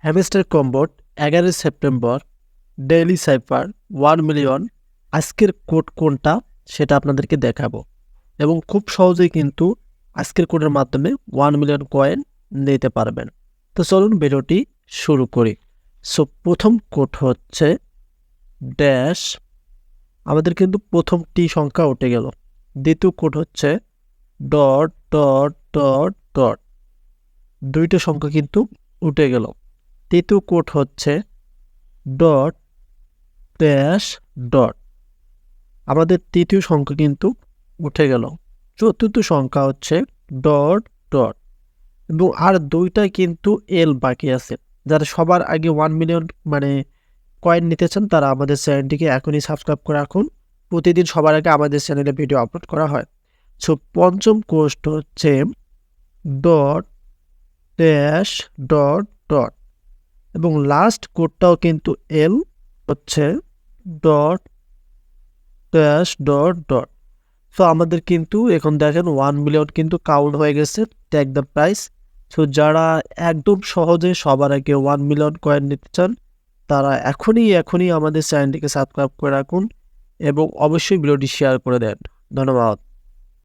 Hamster কম্বোট 11 September daily cipher 1 million. আজকের code কোনটা সেটা আপনাদেরকে দেখাবো এবং খুব সহজেই কিন্তু আজকের কোডের মাধ্যমে 1 মিলিয়ন কয়েন নিতে পারবেন। তো চলুন ভিডিওটি শুরু করি। সো প্রথম কোড হচ্ছে ড্যাশ, আমাদের কিন্তু প্রথম টি সংখ্যা উঠে গেল। দ্বিতীয় কোড হচ্ছে ডট ডট ডট ডট, দুইটা সংখ্যা কিন্তু উঠে গেল। তৃতীয় কোড হচ্ছে ডট ড্যাশ ডট, আমাদের তৃতীয় সংখ্যা কিন্তু উঠে গেল। চতুর্থ সংখ্যা হচ্ছে ডট ডট এবং আর দুইটাই কিন্তু এল বাকি আছে। যারা সবার আগে 1 মিলিয়ন কয়েন নিতে চান তারা আমাদের চ্যানেলটিকে এখনই সাবস্ক্রাইব করে রাখুন। প্রতিদিন সবার আগে আমাদের চ্যানেলে ভিডিও আপলোড করা হয়। সো পঞ্চম কোড হচ্ছে ডট ড্যাশ ডট ডট এবং লাস্ট কোডটাও কিন্তু এল, হচ্ছে dot dash dot dot. So আমাদের কিন্তু এখন দেখেন 1 মিলিয়ন কিন্তু কাউন্ট হয়ে গেছে। Take the price. সো যারা একদম সহজে সবার আগে 1 মিলিয়ন কয়েন নিতে চান তারা এখনই আমাদের চ্যানেলটিকে সাবস্ক্রাইব করে রাখুন এবং অবশ্যই ভিডিওটি শেয়ার করে দেন। ধন্যবাদ।